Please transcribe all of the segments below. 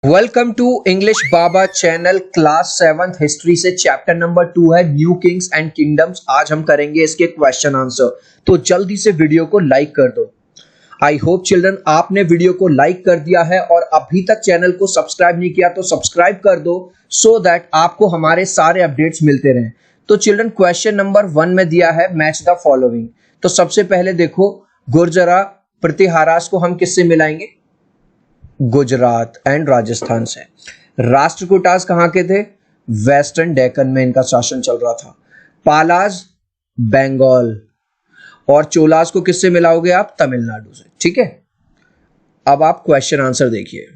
Welcome to English Baba channel class 7th history से chapter number 2 है new Kings and kingdoms. आज हम करेंगे इसके क्वेश्चन आंसर, तो जल्दी से वीडियो को लाइक कर दो। आई होप चिल्ड्रन आपने वीडियो को लाइक कर दिया है और अभी तक चैनल को सब्सक्राइब नहीं किया तो सब्सक्राइब कर दो सो दैट आपको हमारे सारे अपडेट्स मिलते रहें। तो चिल्ड्रन क्वेश्चन नंबर 1 में दिया है मैच द फॉलोइंग। तो सबसे पहले देखो गुर्जरा प्रतिहारास को हम किससे मिलाएंगे? गुजरात एंड राजस्थान से। राष्ट्रकूटास कहां के थे? वेस्टर्न डेक्कन में इनका शासन चल रहा था। पालाज बंगाल और चोलास को किससे मिलाओगे आप? तमिलनाडु से। ठीक है, अब आप क्वेश्चन आंसर देखिए।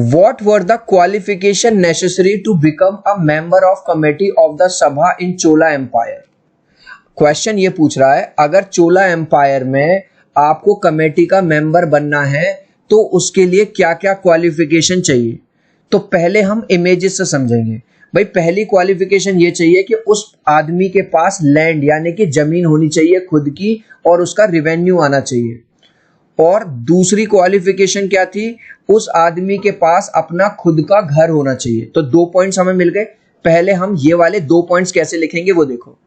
What were the qualification necessary to become a member of committee of the Sabha in Chola Empire? Question ये पूछ रहा है अगर चोला एम्पायर में आपको कमेटी का मेंबर बनना है तो उसके लिए क्या क्या क्वालिफिकेशन चाहिए। तो पहले हम इमेजेस से समझेंगे। भाई पहली क्वालिफिकेशन ये चाहिए कि उस आदमी के पास लैंड यानी कि जमीन होनी चाहिए खुद की और उसका रिवेन्यू आना चाहिए। और दूसरी क्वालिफिकेशन क्या थी? उस आदमी के पास अपना खुद का घर होना चाहिए। तो 2 पॉइंट्स हमें मिल गए। पहले हम ये वाले 2 पॉइंट्स कैसे लिखेंगे वो देखो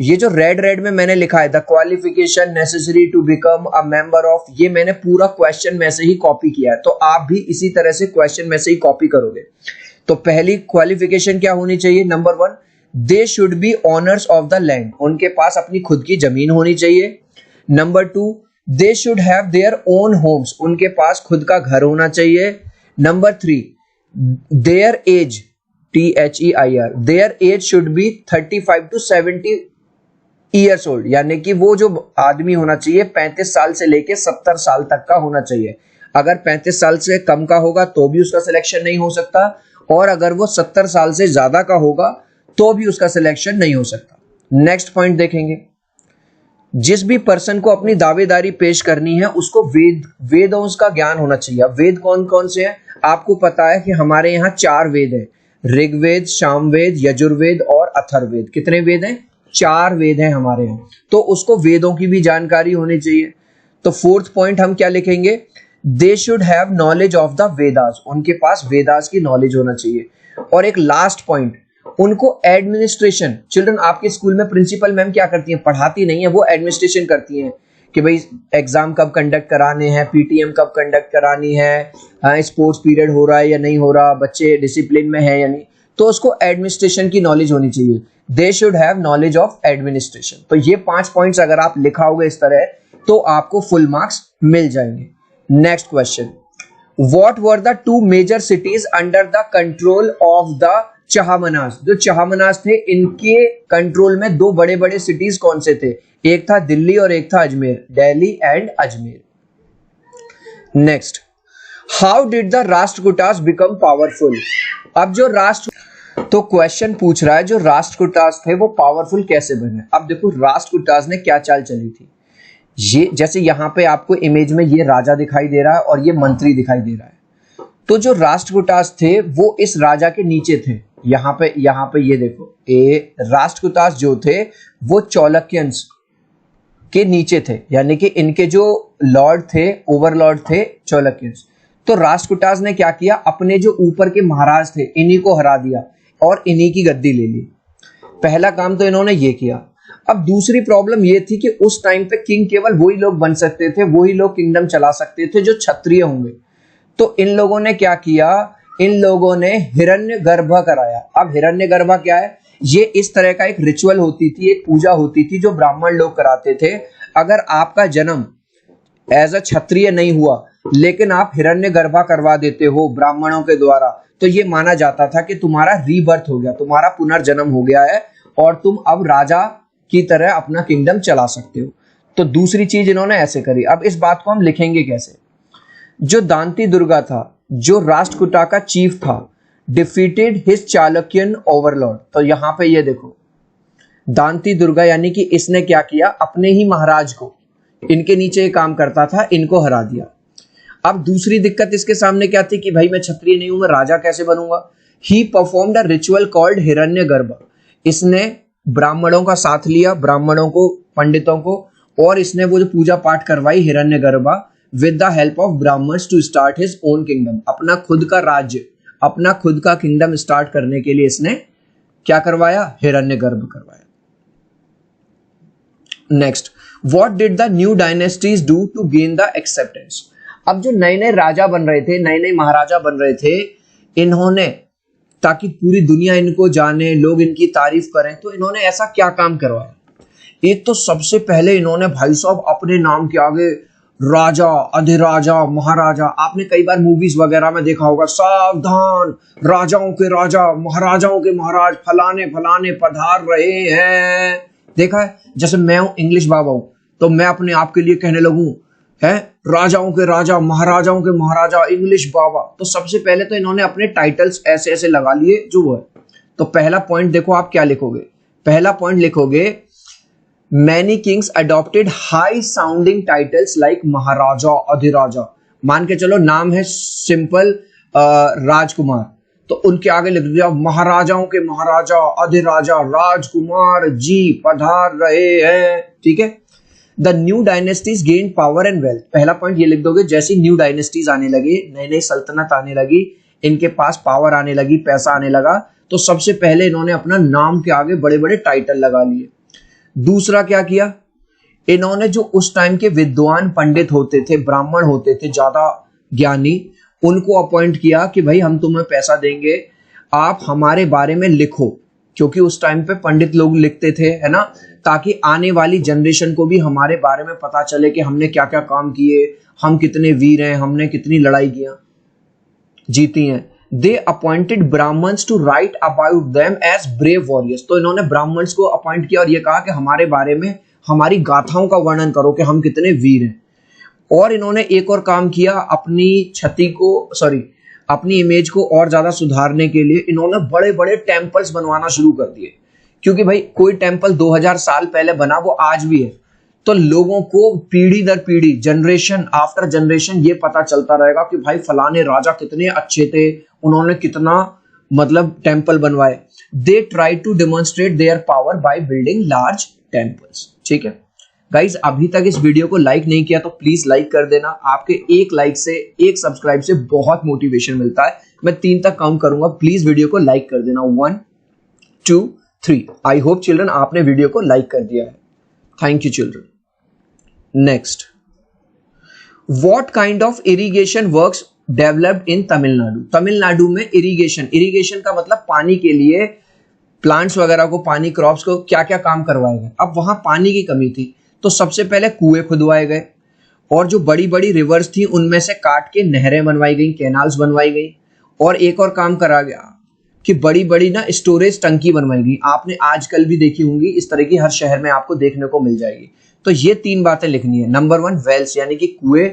ये जो रेड में मैंने लिखा है the qualification necessary to become a member of, ये मैंने पूरा क्वेश्चन में से ही कॉपी किया है। तो आप भी इसी तरह से क्वेश्चन में से ही कॉपी करोगे। तो पहली क्वालिफिकेशन क्या होनी चाहिए? Number 1, they should be owners of the land, उनके पास अपनी खुद की जमीन होनी चाहिए। Number 2, they should have their own homes, उनके पास खुद का घर होना चाहिए। Number 3, their as THEIR, their age should be 35 to 70 years old, यानी कि वो जो आदमी होना चाहिए 35 साल से लेके 70 साल तक का होना चाहिए। अगर 35 साल से कम का होगा तो भी उसका सिलेक्शन नहीं हो सकता, और अगर वो 70 साल से ज्यादा का होगा तो भी उसका सिलेक्शन नहीं हो सकता। नेक्स्ट पॉइंट देखेंगे, जिस भी पर्सन को अपनी दावेदारी पेश करनी है उसको वेदों का ज्ञान होना चाहिए। वेद कौन कौन से हैं? आपको पता है कि हमारे यहाँ 4 वेद हैं, ऋग्वेद, सामवेद, यजुर्वेद और अथर्ववेद। कितने वेद हैं? 4 वेद हैं हमारे यहाँ। तो उसको वेदों की भी जानकारी होनी चाहिए। तो 4th पॉइंट हम क्या लिखेंगे? दे should have knowledge of the Vedas, उनके पास वेदास की नॉलेज होना चाहिए। और एक लास्ट पॉइंट, उनको एडमिनिस्ट्रेशन। चिल्ड्रन आपके स्कूल में प्रिंसिपल मैम क्या करती हैं? पढ़ाती नहीं है, वो एडमिनिस्ट्रेशन करती हैं कि भाई एग्जाम कब कंडक्ट कराने हैं, PTM कब कंडक्ट करानी है, स्पोर्ट्स पीरियड हो रहा है या नहीं हो रहा, बच्चे डिसिप्लिन में है या नहीं। तो उसको एडमिनिस्ट्रेशन की नॉलेज होनी चाहिए। दे should have knowledge of administration. तो ये 5 पॉइंट्स अगर आप लिखाओगे इस तरह तो आपको फुल मार्क्स मिल जाएंगे। Next question, what were the 2 major cities under the control of the Chahamanas? जो चाहमनास थे इनके कंट्रोल में 2 बड़े बड़े सिटीज कौन से थे? एक था दिल्ली और एक था Ajmer, Delhi and Ajmer. Next, how did the Rashtrakutas become powerful? अब जो तो क्वेश्चन पूछ रहा है जो राष्ट्रकूटास थे वो पावरफुल कैसे बने। अब देखो राष्ट्रकूटास ने क्या चाल चली थी। ये जैसे यहाँ पे आपको इमेज में ये राजा दिखाई दे रहा है और ये मंत्री दिखाई दे रहा है। तो जो राष्ट्रकूटास थे वो इस राजा के नीचे थे। यहाँ पे ये देखो, राष्ट्रकूटास जो थे वो चालुक्यंस के नीचे थे, यानी कि इनके जो लॉर्ड थे, ओवरलॉर्ड थे चालुक्यंस। तो राष्ट्रकूटास ने क्या किया? अपने जो ऊपर के महाराज थे इन्हीं को हरा दिया और इन्हीं की गद्दी ले ली। पहला काम तो इन्होंने ये किया। अब दूसरी प्रॉब्लम ये थी कि उस टाइम पे किंग केवल वही लोग बन सकते थे, वही लोग किंगडम चला सकते थे जो क्षत्रिय होंगे। तो इन लोगों ने क्या किया? इन लोगों ने हिरण्यगर्भ कराया। अब हिरण्यगर्भ क्या है? ये इस तरह का एक रिचुअल होती थी, एक पूजा होती थी जो ब्राह्मण लोग कराते थे। अगर आपका जन्म एज अ क्षत्रिय नहीं हुआ लेकिन आप हिरण्यगर्भ करवा देते हो ब्राह्मणों के द्वारा, तो ये माना जाता था कि तुम्हारा रीबर्थ हो गया, तुम्हारा पुनर्जन्म हो गया है और तुम अब राजा की तरह अपना किंगडम चला सकते हो। तो दूसरी चीज इन्होंने ऐसे करी। अब इस बात को हम लिखेंगे कैसे? जो दांती दुर्गा था, जो राष्ट्रकूटा का चीफ था, डिफीटेड हिज चालुक्यन ओवरलॉर्ड। तो यहां पे ये देखो दांती दुर्गा, यानी कि इसने क्या किया? अपने ही महाराज को, इनके नीचे काम करता था, इनको हरा दिया। अब दूसरी दिक्कत इसके सामने क्या थी कि भाई मैं क्षत्रिय नहीं हूं, मैं राजा कैसे बनूंगा? He performed a ritual called Hiranyagarbha. इसने ब्राह्मणों का साथ लिया, ब्राह्मणों को, पंडितों को, और इसने वो जो पूजा पाठ करवाई Hiranyagarbha, with the help of Brahmans to start his own kingdom, अपना खुद का राज्य, अपना खुद का किंगडम स्टार्ट करने के लिए इसने क्या करवाया, हिरण्यगर्भ करवाया। Next, what did the new dynasties do to gain the acceptance. अब जो नए नए राजा बन रहे थे, नए नए महाराजा बन रहे थे, इन्होंने, ताकि पूरी दुनिया इनको जाने, लोग इनकी तारीफ करें, तो इन्होंने ऐसा क्या काम करवाया। एक तो सबसे पहले इन्होंने भाई साहब अपने नाम के आगे राजा, अधिराजा, महाराजा, आपने कई बार मूवीज वगैरह में देखा होगा, सावधान राजाओं के राजा, महाराजाओं के महाराज फलाने फलाने पधार रहे हैं, देखा है। जैसे मैं हूं इंग्लिश बाबा हूं, तो मैं अपने आप के लिए कहने लगूं है राजाओं के राजा, महाराजाओं के महाराजा, इंग्लिश बाबा। तो सबसे पहले तो इन्होंने अपने टाइटल्स ऐसे ऐसे लगा लिए जो वो है। तो पहला पॉइंट देखो आप क्या लिखोगे, पहला पॉइंट लिखोगे many kings adopted high sounding titles like Maharaja, Adhiraja. मान के चलो नाम है सिंपल राजकुमार, तो उनके आगे लिख दिया महाराजाओं के महाराजा, अधिराजा, राजकुमार जी पधार रहे हैं, ठीक है। The new dynasties gain power and wealth, पहला पॉइंट ये लिख दोगे, जैसी न्यू डायनेस्टीज आने लगी, नई नई सल्तनत आने लगी, इनके पास पावर आने लगी, पैसा आने लगा, तो सबसे पहले इन्होंने अपना नाम के आगे बड़े बड़े टाइटल लगा लिए। दूसरा क्या किया, इन्होंने जो उस टाइम के विद्वान पंडित होते थे, ब्राह्मण होते थे, ज्यादा ज्ञानी, उनको अपॉइंट किया कि भाई हम तुम्हें पैसा देंगे, आप हमारे बारे में लिखो, क्योंकि उस टाइम पे पंडित लोग लिखते थे, है ना, ताकि आने वाली जनरेशन को भी हमारे बारे में पता चले कि हमने क्या क्या काम किए, हम कितने वीर हैं, हमने कितनी लड़ाई किया जीती हैं। They appointed Brahmans to write about them as brave warriors, तो इन्होंने ब्राह्मण्स को अपॉइंट किया और ये कहा कि हमारे बारे में, हमारी गाथाओं का वर्णन करो कि हम कितने वीर हैं। और इन्होंने एक और काम किया, अपनी छवि को, अपनी इमेज को और ज्यादा सुधारने के लिए इन्होंने बड़े बड़े टेम्पल्स बनवाना शुरू कर दिए, क्योंकि भाई कोई टेम्पल 2000 साल पहले बना वो आज भी है, तो लोगों को पीढ़ी दर पीढ़ी, जनरेशन आफ्टर जनरेशन ये पता चलता रहेगा कि भाई फलाने राजा कितने अच्छे थे, उन्होंने कितना मतलब टेम्पल बनवाए। They try to demonstrate their power by building large temples, ठीक है। गाइज अभी तक इस वीडियो को लाइक नहीं किया तो प्लीज लाइक कर देना, आपके एक लाइक से, एक सब्सक्राइब से बहुत मोटिवेशन मिलता है। मैं 3 तक काउंट करूंगा, प्लीज वीडियो को लाइक कर देना, 1 2 3। आई होप चिल्ड्रन आपने वीडियो को लाइक कर दिया है, thank you children. Next, what kind of irrigation works developed in Tamil Nadu. Tamil Nadu में इरिगेशन का मतलब पानी के लिए, प्लांट्स वगैरह को पानी, क्रॉप्स को क्या क्या काम करवाए गए। अब वहां पानी की कमी थी, तो सबसे पहले कुएं खुदवाए गए, और जो बड़ी बड़ी रिवर्स थी उनमें से काट के नहरें बनवाई गई, कैनाल्स बनवाई गई, और एक और काम करा गया कि बड़ी बड़ी ना स्टोरेज टंकी बनवाई गई। आपने आजकल भी देखी होंगी, इस तरह की हर शहर में आपको देखने को मिल जाएगी। तो ये 3 बातें लिखनी है। नंबर 1 वेल्स, यानी कि कुएं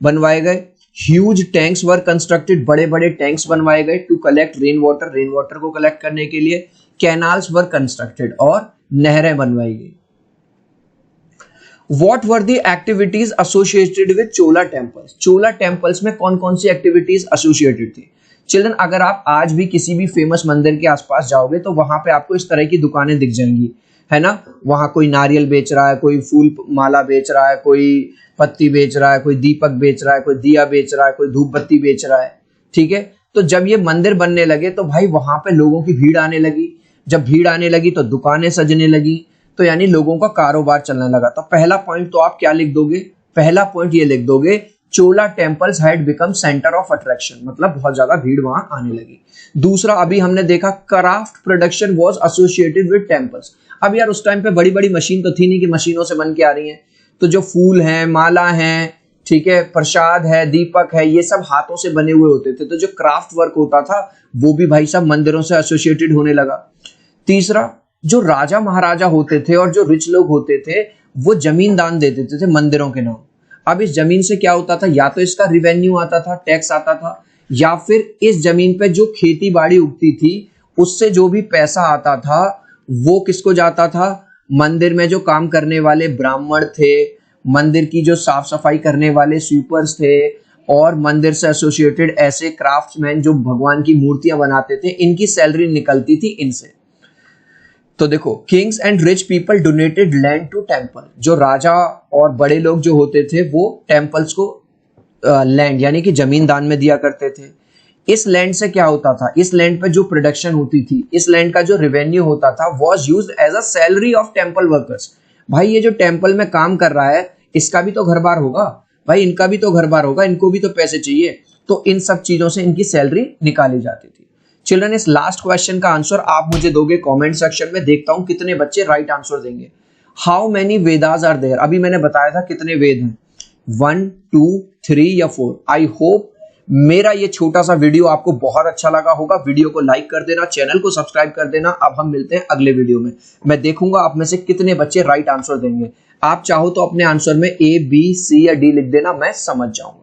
बनवाए गए। ह्यूज टैंक्स वर कंस्ट्रक्टेड, बड़े बड़े टैंक्स बनवाए गए टू कलेक्ट रेन वाटर को कलेक्ट करने के लिए। कैनाल्स वर कंस्ट्रक्टेड, और नहरें बनवाई गई। What were the activities associated with Chola temples? Chola temples में कौन कौन सी एक्टिविटीज एसोसिएटेड थी। चिल्ड्रन अगर आप आज भी किसी भी फेमस मंदिर के आसपास जाओगे तो वहां पे आपको इस तरह की दुकानें दिख जाएंगी, है ना। वहां कोई नारियल बेच रहा है, कोई फूल माला बेच रहा है, कोई पत्ती बेच रहा है, कोई दीपक बेच रहा है, कोई दिया बेच रहा है, कोई धूप बत्ती बेच रहा है, ठीक है। तो जब ये मंदिर बनने लगे तो भाई वहां पे लोगों की भीड़ आने लगी, जब भीड़ आने लगी तो दुकानें सजने लगी, तो यानी लोगों का कारोबार चलने लगा। तो पहला पॉइंट तो आप क्या लिख दोगे, पहला पॉइंट ये लिख दोगे, Chola temples had become centre of attraction, मतलब बहुत ज्यादा भीड़ वहां आने लगी। दूसरा, अभी हमने देखा craft production was associated with temples. अब यार उस टाइम पे बड़ी बड़ी मशीन तो थी नहीं कि मशीनों से बन के आ रही हैं, तो जो फूल हैं, माला हैं, ठीक है, प्रसाद है, दीपक है, ये सब हाथों से बने हुए होते थे। तो जो क्राफ्ट वर्क होता था वो भी भाई साहब मंदिरों से एसोसिएटेड होने लगा। तीसरा, जो राजा महाराजा होते थे और जो रिच लोग होते थे वो जमीन दान दे देते थे मंदिरों के नाम। अब इस जमीन से क्या होता था, या तो इसका रिवेन्यू आता था, टैक्स आता था, या फिर इस जमीन पे जो खेती बाड़ी उगती थी उससे जो भी पैसा आता था वो किसको जाता था, मंदिर में जो काम करने वाले ब्राह्मण थे, मंदिर की जो साफ सफाई करने वाले स्वीपर्स थे, और मंदिर से एसोसिएटेड ऐसे क्राफ्ट्समैन जो भगवान की मूर्तियां बनाते थे, इनकी सैलरी निकलती थी इनसे। तो देखो, kings and rich people donated land to temple, जो राजा और बड़े लोग जो होते थे वो टेम्पल्स को लैंड यानी कि जमीन दान में दिया करते थे। इस लैंड से क्या होता था, इस लैंड पे जो प्रोडक्शन होती थी, इस लैंड का जो रेवेन्यू होता था was used as a salary of temple workers. भाई ये जो टेंपल में काम कर रहा है इसका भी तो घर बार होगा, भाई इनका भी तो घर बार होगा, इनको भी तो पैसे चाहिए, तो इन सब चीजों से इनकी सैलरी निकाली जाती थी। चिल्ड्रन, इस लास्ट क्वेश्चन का आंसर आप मुझे दोगे कमेंट सेक्शन में, देखता हूं कितने बच्चे राइट आंसर देंगे। How many Vedas are there, अभी मैंने बताया था कितने वेद हैं, 1 2 3 या 4। आई होप मेरा ये छोटा सा वीडियो आपको बहुत अच्छा लगा होगा। वीडियो को लाइक कर देना, चैनल को सब्सक्राइब कर देना। अब हम मिलते हैं अगले वीडियो में। मैं देखूंगा आप में से कितने बच्चे राइट आंसर देंगे। आप चाहो तो अपने आंसर में A B C या D लिख देना, मैं समझ जाऊंगा।